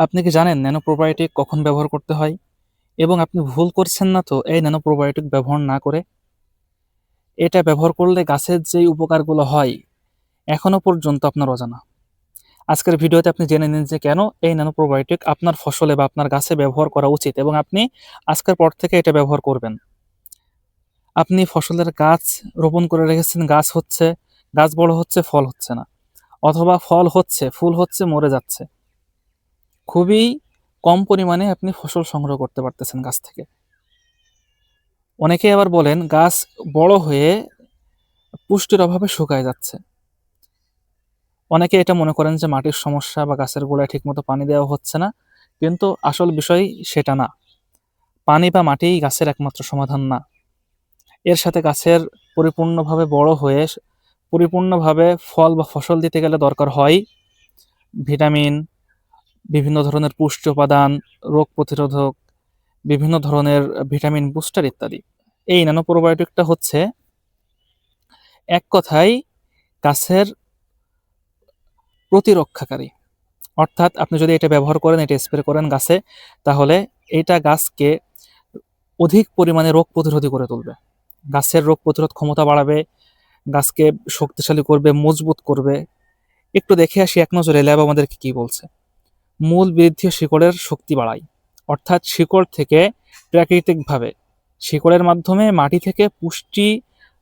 আপনি কি জানেন ন্যানো প্রোবায়োটিক কখন ব্যবহার করতে হয়? এবং আপনি ভুল করছেন না তো এই ন্যানো প্রোবায়োটিক ব্যবহার না করে? এটা ব্যবহার করলে গাছের যেই উপকারগুলো হয়, এখনো পর্যন্ত আপনার অজানা। আজকের ভিডিওতে আপনি জেনে নিন যে কেন এই ন্যানো প্রোবায়োটিক আপনার ফসলে বা আপনার গাছে ব্যবহার করা উচিত এবং আপনি আজকের পর থেকে এটা ব্যবহার করবেন। আপনি ফসলের গাছ রোপণ করে রেখেছেন, গাছ হচ্ছে, গাছ বড় হচ্ছে, ফল হচ্ছে না। অথবা ফল হচ্ছে, ফুল হচ্ছে, মরে যাচ্ছে। খুবই কম পরিমাণে আপনি ফসল সংগ্রহ করতে পারতেছেন গাছ থেকে। অনেকেই আবার বলেন গাছ বড় হয়ে পুষ্টির অভাবে শুকায় যাচ্ছে। অনেকে এটা মনে করেন যে মাটির সমস্যা বা গাছের গোড়ায় ঠিকমতো পানি দেওয়া হচ্ছে না। কিন্তু আসল বিষয় সেটা না। পানি বা মাটিই গাছের একমাত্র সমাধান না। এর সাথে গাছের পরিপূর্ণভাবে বড় হয়ে পরিপূর্ণভাবে ফল বা ফসল দিতে গেলে দরকার হয় ভিটামিন, বিভিন্ন ধরনের পুষ্টি উপাদান, রোগ প্রতিরোধক, বিভিন্ন ধরনের ভিটামিন বুস্টার ইত্যাদি। এই ন্যানো প্রোবায়োটিকটা হচ্ছে এক কথায় গাছের প্রতিরক্ষাকারী। অর্থাৎ আপনি যদি এটা ব্যবহার করেন, এটা স্প্রে করেন গাছে, তাহলে এটা গাছকে অধিক পরিমাণে রোগ প্রতিরোধী করে তুলবে। গাছের রোগ প্রতিরোধ ক্ষমতা বাড়াবে, গাছকে শক্তিশালী করবে, মজবুত করবে। একটু দেখে আসি এক নজরে ল্যাব আমাদেরকে কি বলছে। মূল বৃদ্ধি ও শিকড়ের শক্তি বাড়ায়। অর্থাৎ শিকড় থেকে প্রাকৃতিকভাবে শিকড়ের মাধ্যমে মাটি থেকে পুষ্টি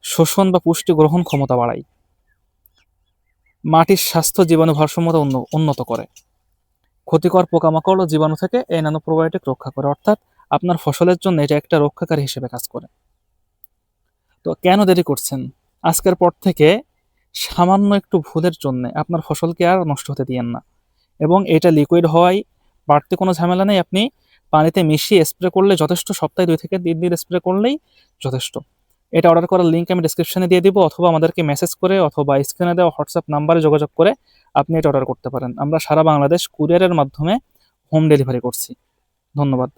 শোষণ বা পুষ্টি গ্রহণ ক্ষমতা বাড়ায়। মাটির স্বাস্থ্য জীবাণু ভারসাম্যতা উন্নত করে। ক্ষতিকর পোকামাকড় ও জীবাণু থেকে এই ন্যানো প্রোবায়োটিক রক্ষা করে। অর্থাৎ আপনার ফসলের জন্য এটা একটা রক্ষাকারী হিসেবে কাজ করে। তো কেন দেরি করছেন? আজকের পর থেকে সামান্য একটু ভুলের জন্য আপনার ফসলকে আর নষ্ট হতে দিয়েন না। এবং এটা লিকুইড হওয়ায় বাড়তি কোনো ঝামেলা নেই। আপনি পানিতে মিশিয়ে স্প্রে করলে যথেষ্ট। সপ্তাহে 2 থেকে 3 দিন স্প্রে করলেই যথেষ্ট। এটা অর্ডার করার লিঙ্ক আমি ডেসক্রিপশনে দিয়ে দিব, অথবা আমাদেরকে মেসেজ করে অথবা স্ক্রিনে দেওয়া হোয়াটসঅ্যাপ নাম্বারে যোগাযোগ করে আপনি এটা অর্ডার করতে পারেন। আমরা সারা বাংলাদেশ কুরিয়ারের মাধ্যমে হোম ডেলিভারি করছি। ধন্যবাদ।